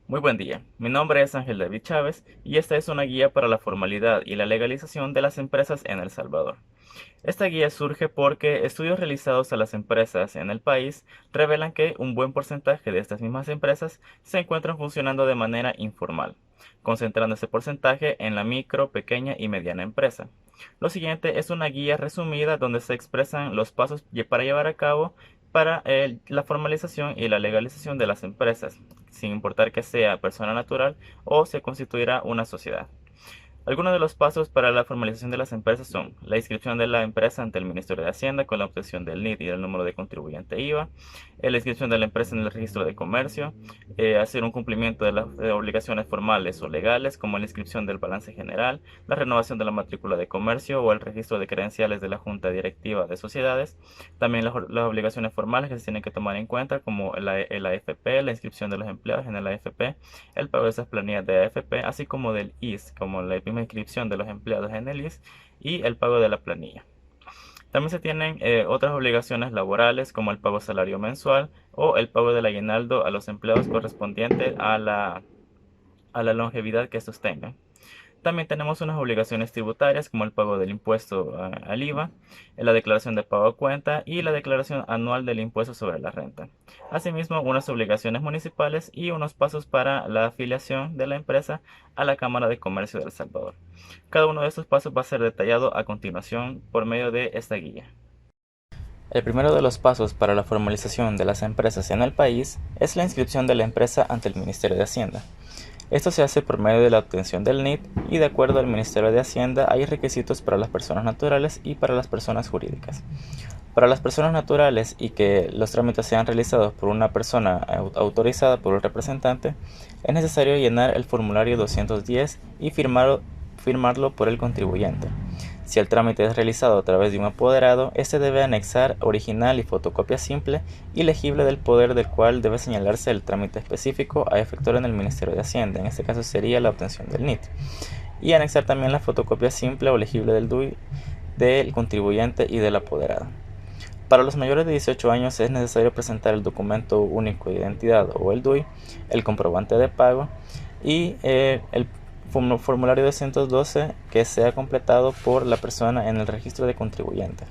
Muy buen día, mi nombre es Ángel David Chávez y esta es una guía para la formalidad y la legalización de las empresas en El Salvador. Esta guía surge porque estudios realizados a las empresas en el país revelan que un buen porcentaje de estas mismas empresas se encuentran funcionando de manera informal, concentrando ese porcentaje en la micro, pequeña y mediana empresa. Lo siguiente es una guía resumida donde se expresan los pasos para llevar a cabo para la formalización y la legalización de las empresas, sin importar que sea persona natural o se constituirá una sociedad. Algunos de los pasos para la formalización de las empresas son la inscripción de la empresa ante el Ministerio de Hacienda con la obtención del NID y del número de contribuyente IVA, la inscripción de la empresa en el registro de comercio, hacer un cumplimiento de las obligaciones formales o legales como la inscripción del balance general, la renovación de la matrícula de comercio o el registro de credenciales de la Junta Directiva de Sociedades, también las obligaciones formales que se tienen que tomar en cuenta como el AFP, la inscripción de los empleados en el AFP, el pago de esas planillas de AFP, así como del IS, como la misma inscripción de los empleados en el IS y el pago de la planilla. También se tienen otras obligaciones laborales como el pago salario mensual o el pago del aguinaldo a los empleados correspondiente a la longevidad que estos tengan. También tenemos unas obligaciones tributarias como el pago del impuesto al IVA, la declaración de pago a cuenta y la declaración anual del impuesto sobre la renta. Asimismo, unas obligaciones municipales y unos pasos para la afiliación de la empresa a la Cámara de Comercio de El Salvador. Cada uno de estos pasos va a ser detallado a continuación por medio de esta guía. El primero de los pasos para la formalización de las empresas en el país es la inscripción de la empresa ante el Ministerio de Hacienda. Esto se hace por medio de la obtención del NID y de acuerdo al Ministerio de Hacienda hay requisitos para las personas naturales y para las personas jurídicas. Para las personas naturales y que los trámites sean realizados por una persona autorizada por el representante, es necesario llenar el formulario 210 y firmarlo por el contribuyente. Si el trámite es realizado a través de un apoderado, este debe anexar original y fotocopia simple y legible del poder del cual debe señalarse el trámite específico a efectuar en el Ministerio de Hacienda, en este caso sería la obtención del NIT, y anexar también la fotocopia simple o legible del DUI del contribuyente y del apoderado. Para los mayores de 18 años es necesario presentar el documento único de identidad o el DUI, el comprobante de pago y el formulario 212 que sea completado por la persona en el registro de contribuyentes.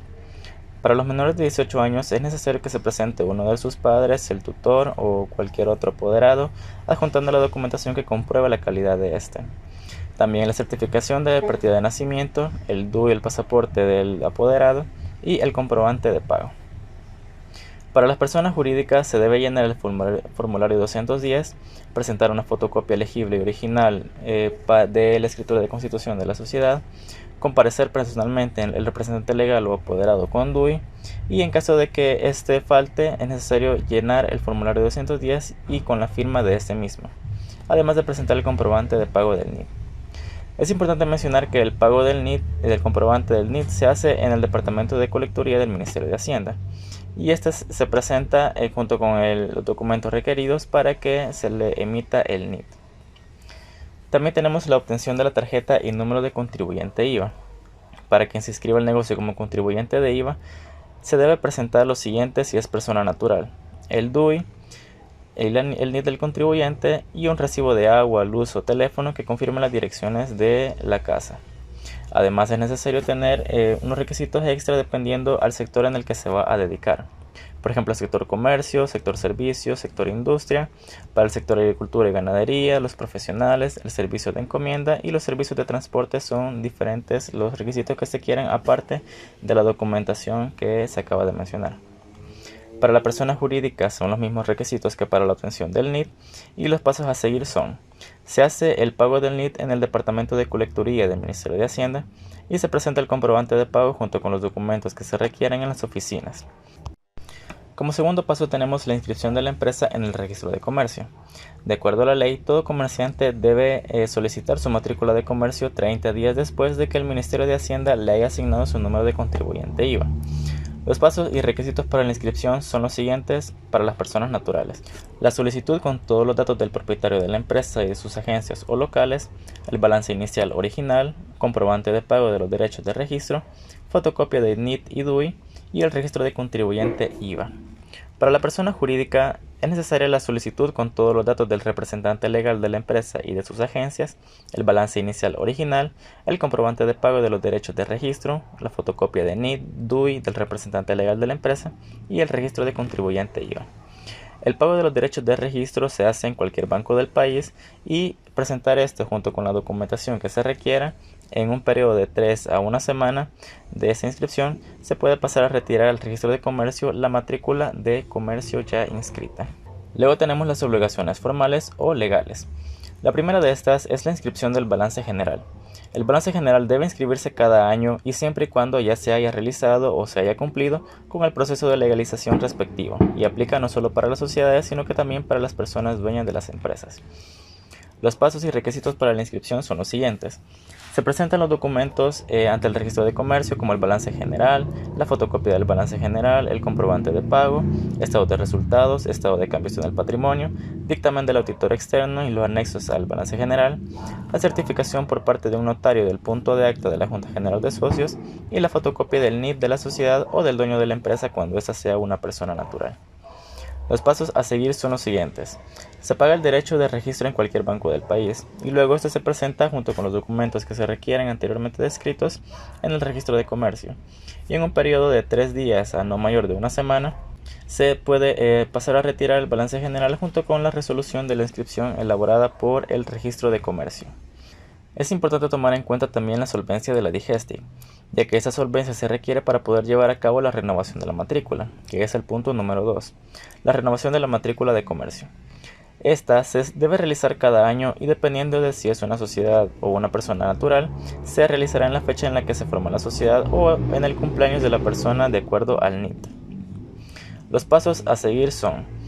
Para los menores de 18 años es necesario que se presente uno de sus padres, el tutor o cualquier otro apoderado, adjuntando la documentación que compruebe la calidad de este. También la certificación de partida de nacimiento, el DUI, el pasaporte del apoderado y el comprobante de pago. Para las personas jurídicas se debe llenar el formulario 210, presentar una fotocopia legible y original de la escritura de constitución de la sociedad, comparecer personalmente el representante legal o apoderado con DUI y en caso de que este falte es necesario llenar el formulario 210 y con la firma de este mismo, además de presentar el comprobante de pago del NID. Es importante mencionar que el pago del NID y del comprobante del NID se hace en el Departamento de Colecturía del Ministerio de Hacienda y este se presenta junto con los documentos requeridos para que se le emita el NID. También tenemos la obtención de la tarjeta y número de contribuyente IVA. Para quien se inscriba el negocio como contribuyente de IVA, se debe presentar lo siguiente si es persona natural: el DUI, el NID del contribuyente y un recibo de agua, luz o teléfono que confirme las direcciones de la casa. Además es necesario tener unos requisitos extra dependiendo al sector en el que se va a dedicar. Por ejemplo, sector comercio, sector servicios, sector industria, para el sector agricultura y ganadería, los profesionales, el servicio de encomienda y los servicios de transporte son diferentes los requisitos que se quieren aparte de la documentación que se acaba de mencionar. Para la persona jurídica son los mismos requisitos que para la obtención del NID y los pasos a seguir son: se hace el pago del NID en el Departamento de Colecturía del Ministerio de Hacienda y se presenta el comprobante de pago junto con los documentos que se requieren en las oficinas. Como segundo paso tenemos la inscripción de la empresa en el registro de comercio. De acuerdo a la ley, todo comerciante debe solicitar su matrícula de comercio 30 días después de que el Ministerio de Hacienda le haya asignado su número de contribuyente IVA. Los pasos y requisitos para la inscripción son los siguientes para las personas naturales: la solicitud con todos los datos del propietario de la empresa y de sus agencias o locales, el balance inicial original, comprobante de pago de los derechos de registro, fotocopia de NID y DUI y el registro de contribuyente IVA. Para la persona jurídica es necesaria la solicitud con todos los datos del representante legal de la empresa y de sus agencias, el balance inicial original, el comprobante de pago de los derechos de registro, la fotocopia de NID, DUI del representante legal de la empresa y el registro de contribuyente IVA. El pago de los derechos de registro se hace en cualquier banco del país y presentar esto junto con la documentación que se requiera en un periodo de 3 a 1 semana de esa inscripción se puede pasar a retirar al registro de comercio la matrícula de comercio ya inscrita. Luego tenemos las obligaciones formales o legales. La primera de estas es la inscripción del balance general. El balance general debe inscribirse cada año y siempre y cuando ya se haya realizado o se haya cumplido con el proceso de legalización respectivo, y aplica no solo para las sociedades sino que también para las personas dueñas de las empresas. Los pasos y requisitos para la inscripción son los siguientes. Se presentan los documentos ante el registro de comercio como el balance general, la fotocopia del balance general, el comprobante de pago, estado de resultados, estado de cambios en el patrimonio, dictamen del auditor externo y los anexos al balance general, la certificación por parte de un notario del punto de acta de la Junta General de Socios y la fotocopia del NID de la sociedad o del dueño de la empresa cuando ésta sea una persona natural. Los pasos a seguir son los siguientes. Se paga el derecho de registro en cualquier banco del país y luego este se presenta junto con los documentos que se requieren anteriormente descritos en el registro de comercio. Y en un periodo de 3 días a no mayor de 1 semana se puede pasar a retirar el balance general junto con la resolución de la inscripción elaborada por el registro de comercio. Es importante tomar en cuenta también la solvencia de la Digestic, ya que esa solvencia se requiere para poder llevar a cabo la renovación de la matrícula, que es el punto número 2, la renovación de la matrícula de comercio. Esta se debe realizar cada año y dependiendo de si es una sociedad o una persona natural, se realizará en la fecha en la que se forma la sociedad o en el cumpleaños de la persona de acuerdo al NIT. Los pasos a seguir son: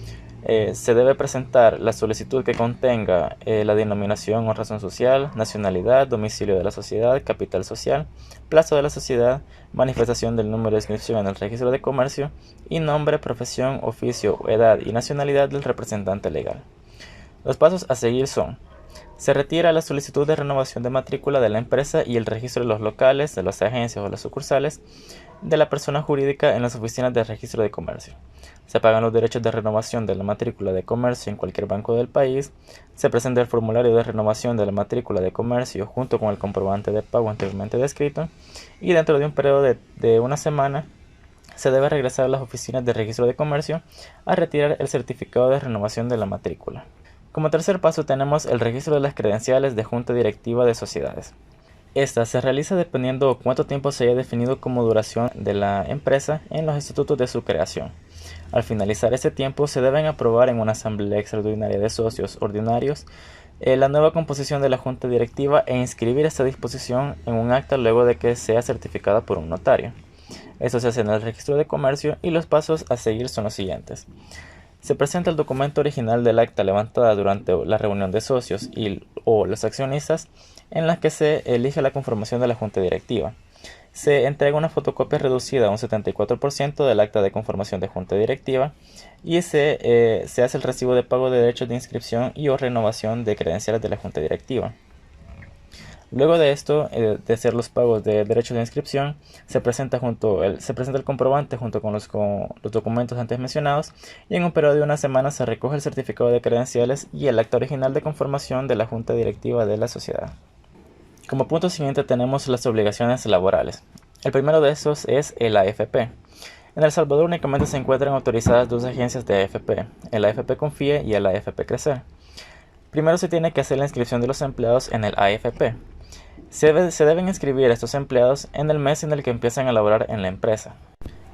se debe presentar la solicitud que contenga la denominación o razón social, nacionalidad, domicilio de la sociedad, capital social, plazo de la sociedad, manifestación del número de inscripción en el registro de comercio y nombre, profesión, oficio, edad y nacionalidad del representante legal. Los pasos a seguir son: se retira la solicitud de renovación de matrícula de la empresa y el registro de los locales, de las agencias o las sucursales de la persona jurídica en las oficinas de registro de comercio. Se pagan los derechos de renovación de la matrícula de comercio en cualquier banco del país. Se presenta el formulario de renovación de la matrícula de comercio junto con el comprobante de pago anteriormente descrito. Y dentro de un periodo de 1 semana se debe regresar a las oficinas de registro de comercio a retirar el certificado de renovación de la matrícula. Como tercer paso tenemos el registro de las credenciales de junta directiva de sociedades. Esta se realiza dependiendo cuánto tiempo se haya definido como duración de la empresa en los estatutos de su creación. Al finalizar ese tiempo se deben aprobar en una asamblea extraordinaria de socios ordinarios la nueva composición de la junta directiva e inscribir esta disposición en un acta luego de que sea certificada por un notario. Esto se hace en el registro de comercio y los pasos a seguir son los siguientes. Se presenta el documento original del acta levantada durante la reunión de socios o los accionistas en la que se elige la conformación de la junta directiva. Se entrega una fotocopia reducida a un 74% del acta de conformación de junta directiva y se hace el recibo de pago de derechos de inscripción y o renovación de credenciales de la junta directiva. Luego de esto, de hacer los pagos de derechos de inscripción, se presenta el comprobante junto con los documentos antes mencionados y en un periodo de 1 semana se recoge el certificado de credenciales y el acta original de conformación de la junta directiva de la sociedad. Como punto siguiente tenemos las obligaciones laborales. El primero de estos es el AFP. En El Salvador únicamente se encuentran autorizadas 2 agencias de AFP, el AFP Confíe y el AFP Crecer. Primero se tiene que hacer la inscripción de los empleados en el AFP. Se deben inscribir a estos empleados en el mes en el que empiezan a laborar en la empresa.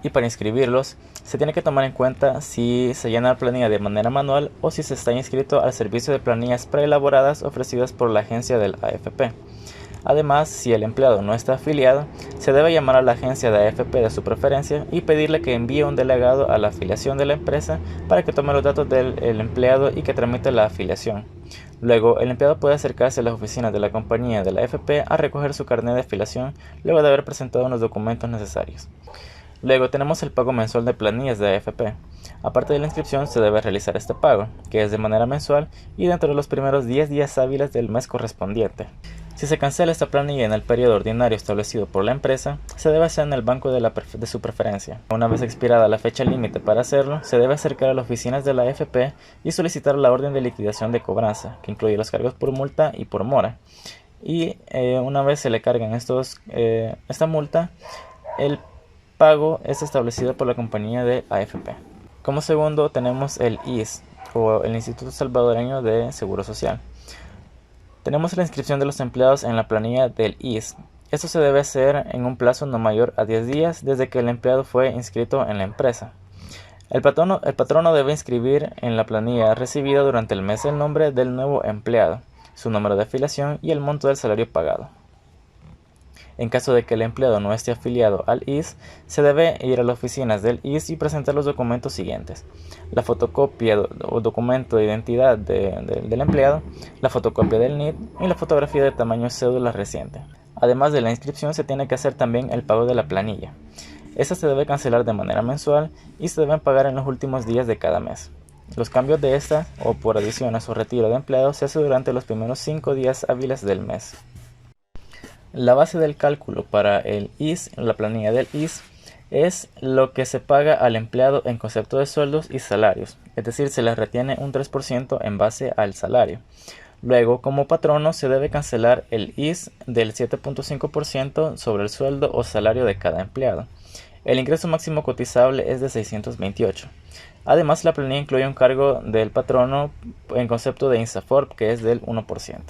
Y para inscribirlos, se tiene que tomar en cuenta si se llena la planilla de manera manual o si se está inscrito al servicio de planillas preelaboradas ofrecidas por la agencia del AFP. Además, si el empleado no está afiliado, se debe llamar a la agencia de AFP de su preferencia y pedirle que envíe un delegado a la afiliación de la empresa para que tome los datos del empleado y que tramite la afiliación. Luego, el empleado puede acercarse a las oficinas de la compañía de la AFP a recoger su carnet de afiliación luego de haber presentado los documentos necesarios. Luego tenemos el pago mensual de planillas de AFP. Aparte de la inscripción se debe realizar este pago, que es de manera mensual y dentro de los primeros 10 días hábiles del mes correspondiente. Si se cancela esta planilla en el periodo ordinario establecido por la empresa, se debe hacer en el banco de su preferencia. Una vez expirada la fecha límite para hacerlo, se debe acercar a las oficinas de la AFP y solicitar la orden de liquidación de cobranza, que incluye los cargos por multa y por mora. Y una vez se le cargan esta multa, el pago es establecido por la compañía de AFP. Como segundo tenemos el IS, o el Instituto Salvadoreño de Seguro Social. Tenemos la inscripción de los empleados en la planilla del IS. Esto se debe hacer en un plazo no mayor a 10 días desde que el empleado fue inscrito en la empresa. El patrono debe inscribir en la planilla recibida durante el mes el nombre del nuevo empleado, su número de afiliación y el monto del salario pagado. En caso de que el empleado no esté afiliado al IS, se debe ir a las oficinas del IS y presentar los documentos siguientes: la fotocopia o documento de identidad del empleado, la fotocopia del NID y la fotografía de tamaño cédula reciente. Además de la inscripción, se tiene que hacer también el pago de la planilla. Esta se debe cancelar de manera mensual y se deben pagar en los últimos días de cada mes. Los cambios de esta, o por adiciones o retiro de empleados, se hace durante los primeros 5 días hábiles del mes. La base del cálculo para el IS, la planilla del IS, es lo que se paga al empleado en concepto de sueldos y salarios, es decir, se le retiene un 3% en base al salario. Luego, como patrono, se debe cancelar el IS del 7.5% sobre el sueldo o salario de cada empleado. El ingreso máximo cotizable es de 628. Además, la planilla incluye un cargo del patrono en concepto de INSAFORP, que es del 1%.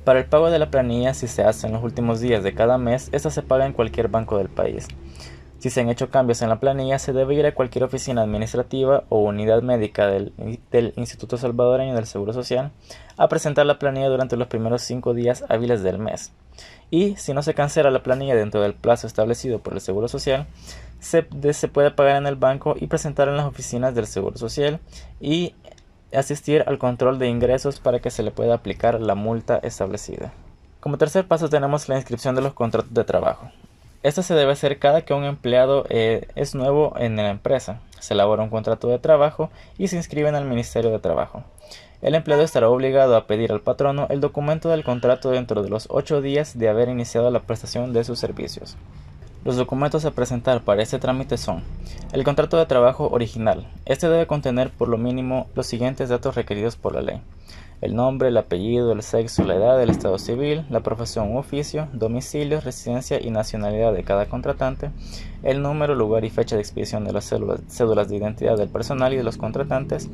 Para el pago de la planilla, si se hace en los últimos días de cada mes, esta se paga en cualquier banco del país. Si se han hecho cambios en la planilla, se debe ir a cualquier oficina administrativa o unidad médica del Instituto Salvadoreño del Seguro Social a presentar la planilla durante los primeros 5 días hábiles del mes. Y si no se cancela la planilla dentro del plazo establecido por el Seguro Social, se puede pagar en el banco y presentar en las oficinas del Seguro Social y asistir al control de ingresos para que se le pueda aplicar la multa establecida. Como tercer paso tenemos la inscripción de los contratos de trabajo. Esta se debe hacer cada que un empleado es nuevo en la empresa. Se elabora un contrato de trabajo y se inscribe en el Ministerio de Trabajo. El empleado estará obligado a pedir al patrono el documento del contrato dentro de los 8 días de haber iniciado la prestación de sus servicios. Los documentos a presentar para este trámite son: el contrato de trabajo original. Este debe contener por lo mínimo los siguientes datos requeridos por la ley: el nombre, el apellido, el sexo, la edad, el estado civil, la profesión u oficio, domicilio, residencia y nacionalidad de cada contratante, el número, lugar y fecha de expedición de las cédulas de identidad del personal y de los contratantes,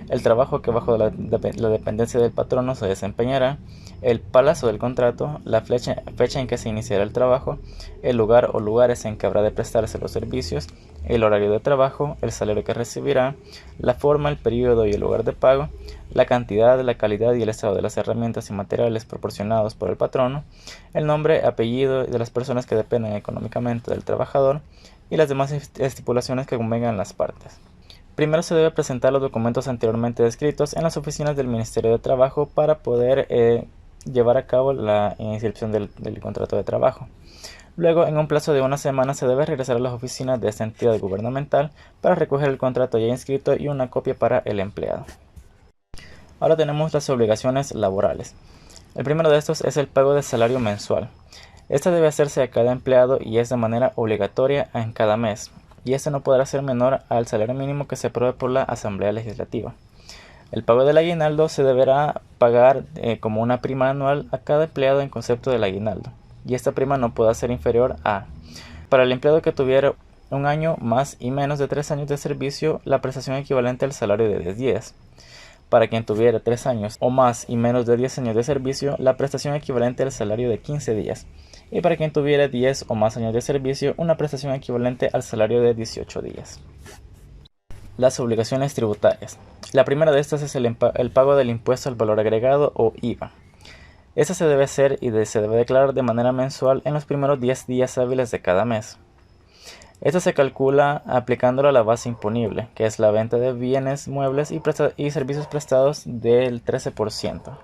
el trabajo que bajo la dependencia del patrono se desempeñará, el plazo del contrato, la fecha en que se iniciará el trabajo, el lugar o lugares en que habrá de prestarse los servicios, el horario de trabajo, el salario que recibirá, la forma, el periodo y el lugar de pago, la cantidad, la calidad y el estado de las herramientas y materiales proporcionados por el patrono, el nombre, apellido de las personas que dependen económicamente del trabajador y las demás estipulaciones que convengan las partes. Primero se debe presentar los documentos anteriormente descritos en las oficinas del Ministerio de Trabajo para poder llevar a cabo la inscripción del contrato de trabajo. Luego, en un plazo de 1 semana, se debe regresar a las oficinas de esta entidad gubernamental para recoger el contrato ya inscrito y una copia para el empleado. Ahora tenemos las obligaciones laborales. El primero de estos es el pago de salario mensual. Este debe hacerse a cada empleado y es de manera obligatoria en cada mes, y este no podrá ser menor al salario mínimo que se apruebe por la Asamblea Legislativa. El pago del aguinaldo se deberá pagar como una prima anual a cada empleado en concepto del aguinaldo, y esta prima no puede ser inferior a: para el empleado que tuviera un año más y menos de 3 años de servicio, la prestación equivalente al salario de 10 días. Para quien tuviera 3 años o más y menos de 10 años de servicio, la prestación equivalente al salario de 15 días. Y para quien tuviera 10 o más años de servicio, una prestación equivalente al salario de 18 días. Las obligaciones tributarias. La primera de estas es el pago del impuesto al valor agregado o IVA. Esta se debe hacer y se debe declarar de manera mensual en los primeros 10 días hábiles de cada mes. Esto se calcula aplicándolo a la base imponible, que es la venta de bienes muebles y servicios prestados del 13%.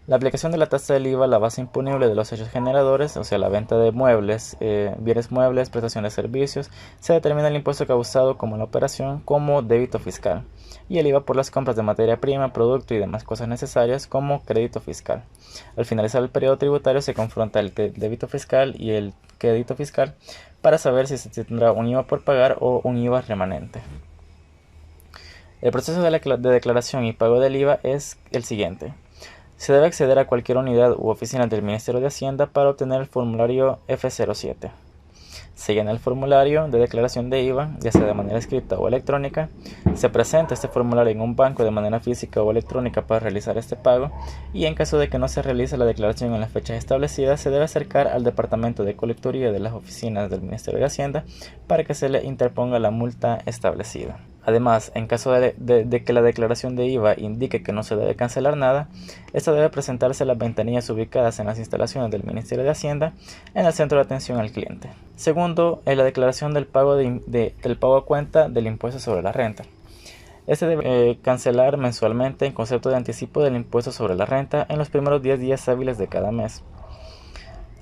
La aplicación de la tasa del IVA a la base imponible de los hechos generadores, o sea, la venta de muebles, bienes muebles, prestación de servicios, se determina el impuesto causado como la operación como débito fiscal y el IVA por las compras de materia prima, producto y demás cosas necesarias como crédito fiscal. Al finalizar el periodo tributario se confronta el débito fiscal y el crédito fiscal para saber si se tendrá un IVA por pagar o un IVA remanente. El proceso de declaración y pago del IVA es el siguiente. Se debe acceder a cualquier unidad u oficina del Ministerio de Hacienda para obtener el formulario F07. Se llena el formulario de declaración de IVA, ya sea de manera escrita o electrónica. Se presenta este formulario en un banco de manera física o electrónica para realizar este pago y en caso de que no se realice la declaración en las fechas establecidas, se debe acercar al Departamento de Colecturía de las oficinas del Ministerio de Hacienda para que se le interponga la multa establecida. Además, en caso de que la declaración de IVA indique que no se debe cancelar nada, esta debe presentarse a las ventanillas ubicadas en las instalaciones del Ministerio de Hacienda en el centro de atención al cliente. Segundo, es la declaración del pago, del pago a cuenta del impuesto sobre la renta. Este debe cancelar mensualmente en concepto de anticipo del impuesto sobre la renta en los primeros 10 días hábiles de cada mes.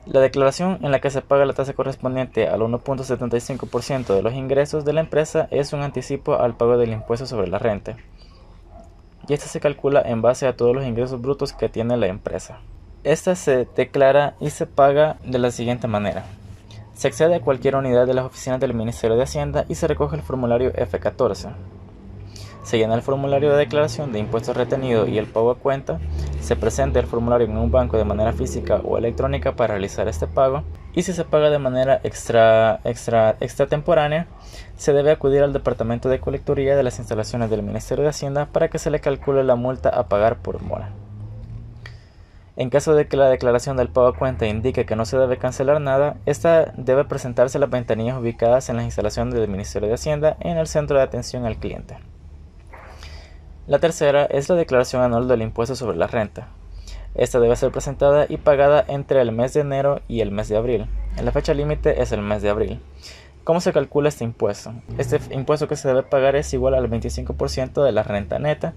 La declaración en la que se paga la tasa correspondiente al 1.75% de los ingresos de la empresa es un anticipo al pago del impuesto sobre la renta, y este se calcula en base a todos los ingresos brutos que tiene la empresa. Esta se declara y se paga de la siguiente manera. Se accede a cualquier unidad de las oficinas del Ministerio de Hacienda y se recoge el formulario F14. Se llena el formulario de declaración de impuestos retenidos y el pago a cuenta. Se presenta el formulario en un banco de manera física o electrónica para realizar este pago. Y si se paga de manera extratemporánea, se debe acudir al Departamento de Colecturía de las instalaciones del Ministerio de Hacienda para que se le calcule la multa a pagar por mora. En caso de que la declaración del pago a cuenta indique que no se debe cancelar nada, esta debe presentarse a las ventanillas ubicadas en las instalaciones del Ministerio de Hacienda en el centro de atención al cliente. La tercera es la declaración anual del impuesto sobre la renta. Esta debe ser presentada y pagada entre el mes de enero y el mes de abril. La fecha límite es el mes de abril. ¿Cómo se calcula este impuesto? Este impuesto que se debe pagar es igual al 25% de la renta neta,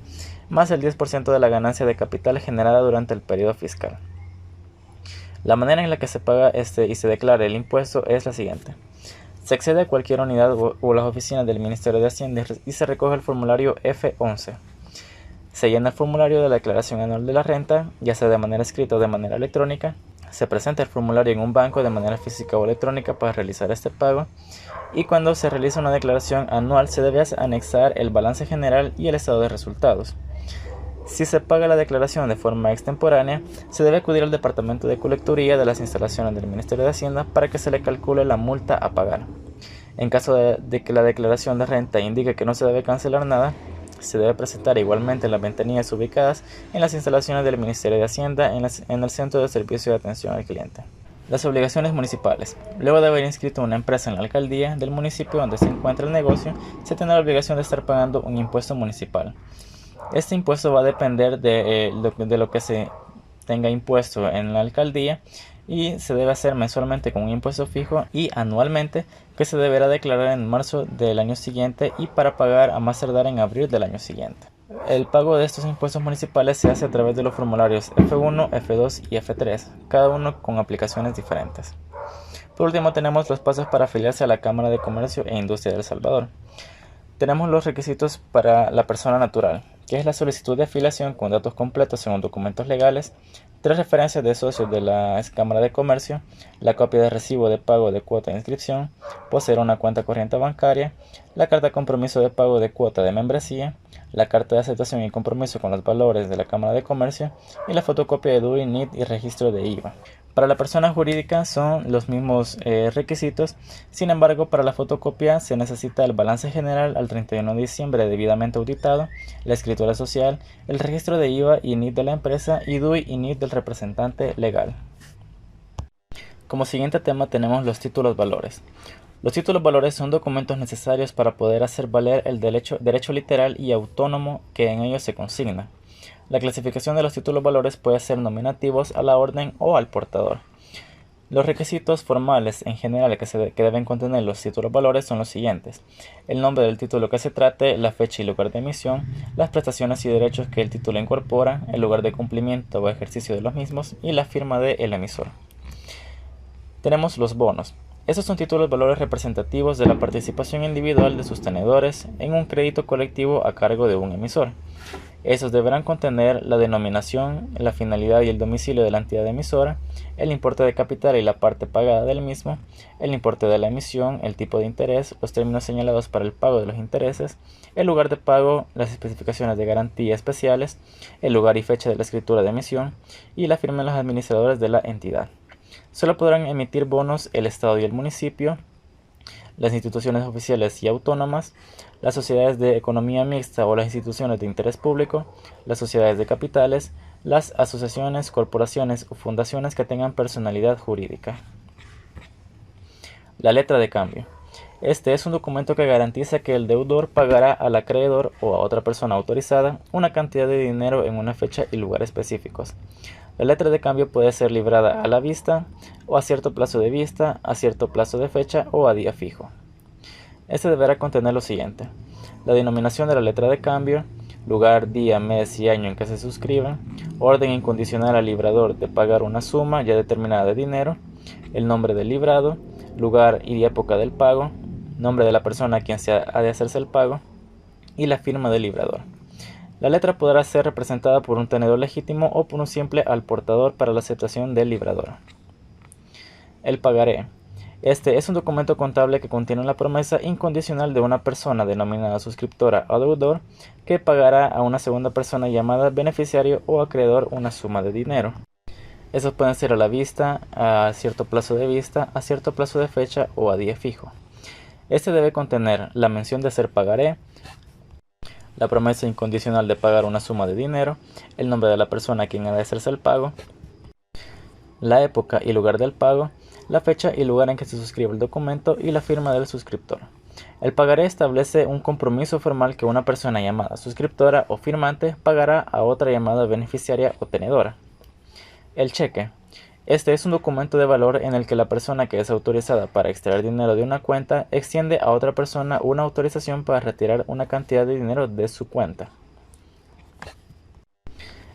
más el 10% de la ganancia de capital generada durante el periodo fiscal. La manera en la que se paga y se declara el impuesto es la siguiente. Se accede a cualquier unidad o las oficinas del Ministerio de Hacienda y se recoge el formulario F11. Se llena el formulario de la declaración anual de la renta, ya sea de manera escrita o de manera electrónica. Se presenta el formulario en un banco de manera física o electrónica para realizar este pago. Y cuando se realiza una declaración anual, se debe anexar el balance general y el estado de resultados. Si se paga la declaración de forma extemporánea, se debe acudir al Departamento de Colecturía de las instalaciones del Ministerio de Hacienda para que se le calcule la multa a pagar. En caso de que la declaración de renta indique que no se debe cancelar nada, se debe presentar igualmente en las ventanillas ubicadas en las instalaciones del Ministerio de Hacienda en el Centro de Servicio de Atención al Cliente. Las obligaciones municipales. Luego de haber inscrito una empresa en la alcaldía del municipio donde se encuentra el negocio, se tiene la obligación de estar pagando un impuesto municipal. Este impuesto va a depender de lo que se tenga impuesto en la alcaldía y se debe hacer mensualmente con un impuesto fijo y anualmente que se deberá declarar en marzo del año siguiente y para pagar a más tardar en abril del año siguiente. El pago de estos impuestos municipales se hace a través de los formularios F1, F2 y F3, cada uno con aplicaciones diferentes. Por último tenemos los pasos para afiliarse a la Cámara de Comercio e Industria de El Salvador. Tenemos los requisitos para la persona natural, que es la solicitud de afiliación con datos completos según documentos legales, 3 referencias de socios de la Cámara de Comercio, la copia de recibo de pago de cuota de inscripción, poseer una cuenta corriente bancaria, la carta de compromiso de pago de cuota de membresía, la carta de aceptación y compromiso con los valores de la Cámara de Comercio y la fotocopia de DUI, NIT y registro de IVA. Para la persona jurídica son los mismos requisitos, sin embargo para la fotocopia se necesita el balance general al 31 de diciembre debidamente auditado, la escritura social, el registro de IVA y NIT de la empresa y DUI y NIT del representante legal. Como siguiente tema tenemos los títulos valores. Los títulos valores son documentos necesarios para poder hacer valer el derecho literal y autónomo que en ellos se consigna. La clasificación de los títulos valores puede ser nominativos a la orden o al portador. Los requisitos formales en general que deben contener los títulos valores son los siguientes: el nombre del título que se trate, la fecha y lugar de emisión, las prestaciones y derechos que el título incorpora, el lugar de cumplimiento o ejercicio de los mismos y la firma del emisor. Tenemos los bonos. Estos son títulos valores representativos de la participación individual de sus tenedores en un crédito colectivo a cargo de un emisor. Estos deberán contener la denominación, la finalidad y el domicilio de la entidad emisora, el importe de capital y la parte pagada del mismo, el importe de la emisión, el tipo de interés, los términos señalados para el pago de los intereses, el lugar de pago, las especificaciones de garantía especiales, el lugar y fecha de la escritura de emisión y la firma de los administradores de la entidad. Solo podrán emitir bonos el Estado y el municipio, las instituciones oficiales y autónomas, las sociedades de economía mixta o las instituciones de interés público, las sociedades de capitales, las asociaciones, corporaciones o fundaciones que tengan personalidad jurídica. La letra de cambio. Este es un documento que garantiza que el deudor pagará al acreedor o a otra persona autorizada una cantidad de dinero en una fecha y lugar específicos. La letra de cambio puede ser librada a la vista, o a cierto plazo de vista, a cierto plazo de fecha o a día fijo. Este deberá contener lo siguiente: la denominación de la letra de cambio, lugar, día, mes y año en que se suscriba, orden incondicional al librador de pagar una suma ya determinada de dinero, el nombre del librado, lugar y época del pago, nombre de la persona a quien se ha de hacerse el pago y la firma del librador. La letra podrá ser representada por un tenedor legítimo o por un simple al portador para la aceptación del librador. El pagaré. Este es un documento contable que contiene la promesa incondicional de una persona denominada suscriptora o deudor que pagará a una segunda persona llamada beneficiario o acreedor una suma de dinero. Estos pueden ser a la vista, a cierto plazo de vista, a cierto plazo de fecha o a día fijo. Este debe contener la mención de ser pagaré, la promesa incondicional de pagar una suma de dinero, el nombre de la persona a quien ha de hacerse el pago, la época y lugar del pago, la fecha y lugar en que se suscribe el documento y la firma del suscriptor. El pagaré establece un compromiso formal que una persona llamada suscriptora o firmante pagará a otra llamada beneficiaria o tenedora. El cheque. Este es un documento de valor en el que la persona que es autorizada para extraer dinero de una cuenta extiende a otra persona una autorización para retirar una cantidad de dinero de su cuenta.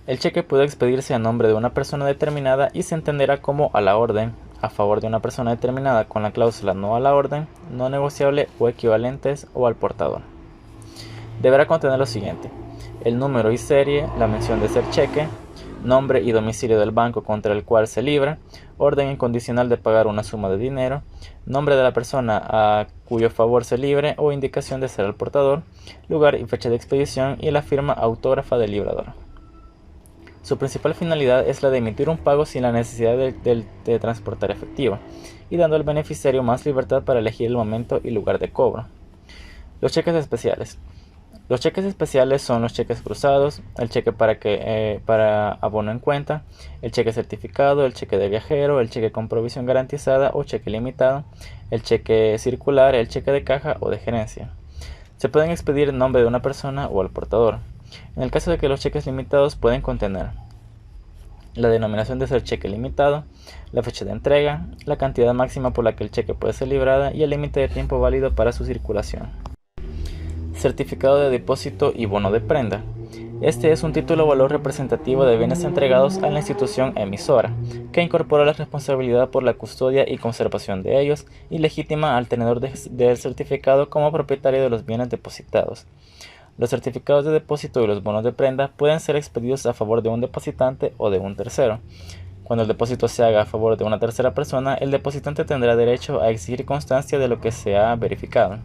El cheque puede expedirse a nombre de una persona determinada y se entenderá como a la orden, a favor de una persona determinada con la cláusula no a la orden, no negociable o equivalentes o al portador. Deberá contener lo siguiente: el número y serie, la mención de ser cheque, nombre y domicilio del banco contra el cual se libra, orden incondicional de pagar una suma de dinero, nombre de la persona a cuyo favor se libre o indicación de ser el portador, lugar y fecha de expedición y la firma autógrafa del librador. Su principal finalidad es la de emitir un pago sin la necesidad de transportar efectivo y dando al beneficiario más libertad para elegir el momento y lugar de cobro. Los cheques especiales. Los cheques especiales son los cheques cruzados, el cheque para abono en cuenta, el cheque certificado, el cheque de viajero, el cheque con provisión garantizada o cheque limitado, el cheque circular, el cheque de caja o de gerencia. Se pueden expedir en nombre de una persona o al portador. En el caso de que los cheques limitados pueden contener la denominación de ser cheque limitado, la fecha de entrega, la cantidad máxima por la que el cheque puede ser librada y el límite de tiempo válido para su circulación. Certificado de depósito y bono de prenda. Este es un título o valor representativo de bienes entregados a la institución emisora, que incorpora la responsabilidad por la custodia y conservación de ellos y legitima al tenedor del certificado como propietario de los bienes depositados. Los certificados de depósito y los bonos de prenda pueden ser expedidos a favor de un depositante o de un tercero. Cuando el depósito se haga a favor de una tercera persona, el depositante tendrá derecho a exigir constancia de lo que se ha verificado.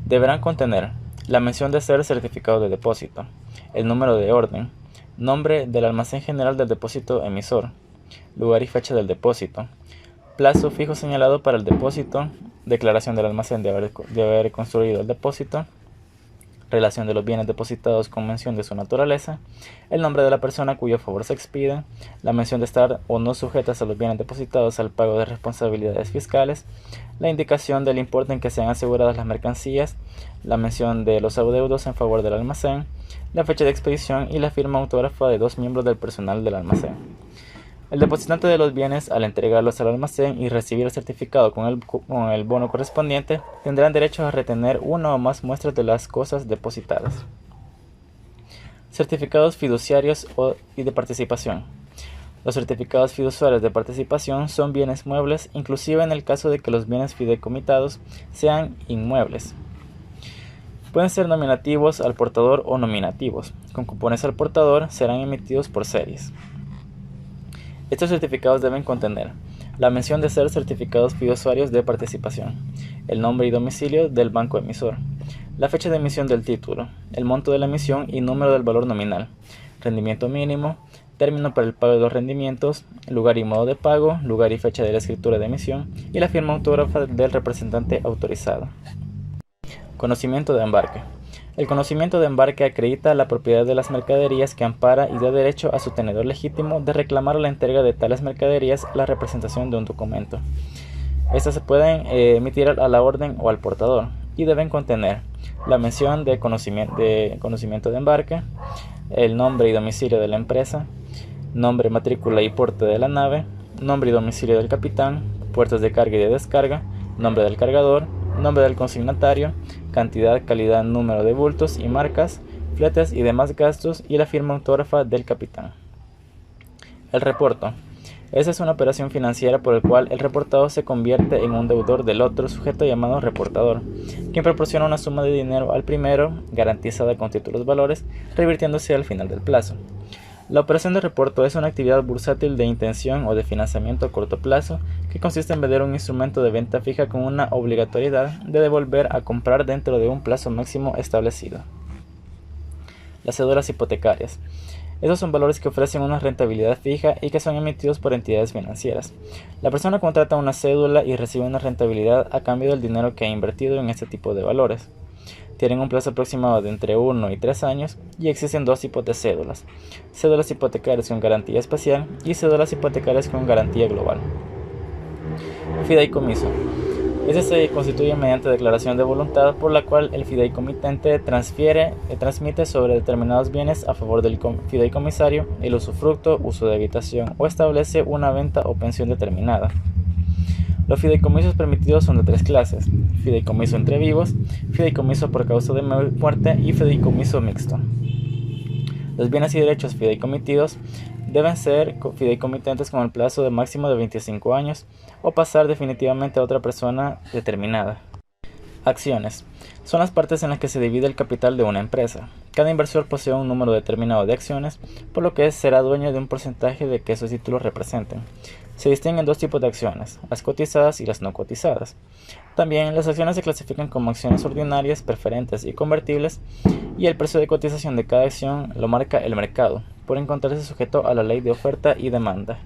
Deberán contener la mención de ser certificado de depósito, el número de orden, nombre del almacén general del depósito emisor, lugar y fecha del depósito, plazo fijo señalado para el depósito, declaración del almacén de haber construido el depósito, relación de los bienes depositados con mención de su naturaleza, el nombre de la persona a cuyo favor se expida, la mención de estar o no sujetas a los bienes depositados al pago de responsabilidades fiscales, la indicación del importe en que sean aseguradas las mercancías, la mención de los adeudos en favor del almacén, la fecha de expedición y la firma autógrafa de 2 miembros del personal del almacén. El depositante de los bienes, al entregarlos al almacén y recibir el certificado con el bono correspondiente, tendrán derecho a retener una o más muestras de las cosas depositadas. Certificados fiduciarios y de participación. Los certificados fiduciarios de participación son bienes muebles, inclusive en el caso de que los bienes fideicomitados sean inmuebles. Pueden ser nominativos al portador o nominativos. Con cupones al portador serán emitidos por series. Estos certificados deben contener la mención de ser certificados fiduciarios de participación, el nombre y domicilio del banco emisor, la fecha de emisión del título, el monto de la emisión y número del valor nominal, rendimiento mínimo, término para el pago de los rendimientos, lugar y modo de pago, lugar y fecha de la escritura de emisión y la firma autógrafa del representante autorizado. Conocimiento de embarque. El conocimiento de embarque acredita la propiedad de las mercaderías que ampara y da derecho a su tenedor legítimo de reclamar la entrega de tales mercaderías a la representación de un documento. Estas se pueden emitir a la orden o al portador y deben contener la mención de conocimiento de embarque, el nombre y domicilio de la empresa, nombre, matrícula y porte de la nave, nombre y domicilio del capitán, puertos de carga y de descarga, nombre del cargador, nombre del consignatario, cantidad, calidad, número de bultos y marcas, fletes y demás gastos y la firma autógrafa del capitán. El reporto. Esa es una operación financiera por la cual el reportado se convierte en un deudor del otro sujeto llamado reportador, quien proporciona una suma de dinero al primero, garantizada con títulos valores, revirtiéndose al final del plazo. La operación de reporto es una actividad bursátil de intención o de financiamiento a corto plazo que consiste en vender un instrumento de venta fija con una obligatoriedad de devolver a comprar dentro de un plazo máximo establecido. Las cédulas hipotecarias. Esos son valores que ofrecen una rentabilidad fija y que son emitidos por entidades financieras. La persona contrata una cédula y recibe una rentabilidad a cambio del dinero que ha invertido en este tipo de valores. Tienen un plazo aproximado de entre 1 y 3 años y existen dos tipos de cédulas: cédulas hipotecarias con garantía especial y cédulas hipotecarias con garantía global. Fideicomiso. Este se constituye mediante declaración de voluntad por la cual el fideicomitente transmite sobre determinados bienes a favor del fideicomisario el usufructo, uso de habitación o establece una venta o pensión determinada. Los fideicomisos permitidos son de tres clases: fideicomiso entre vivos, fideicomiso por causa de muerte y fideicomiso mixto. Los bienes y derechos fideicomitidos deben ser fideicomitentes con el plazo de máximo de 25 años o pasar definitivamente a otra persona determinada. Acciones. Son las partes en las que se divide el capital de una empresa. Cada inversor posee un número determinado de acciones, por lo que será dueño de un porcentaje de que esos títulos representen. Se distinguen dos tipos de acciones: las cotizadas y las no cotizadas. También las acciones se clasifican como acciones ordinarias, preferentes y convertibles, y el precio de cotización de cada acción lo marca el mercado, por encontrarse sujeto a la ley de oferta y demanda.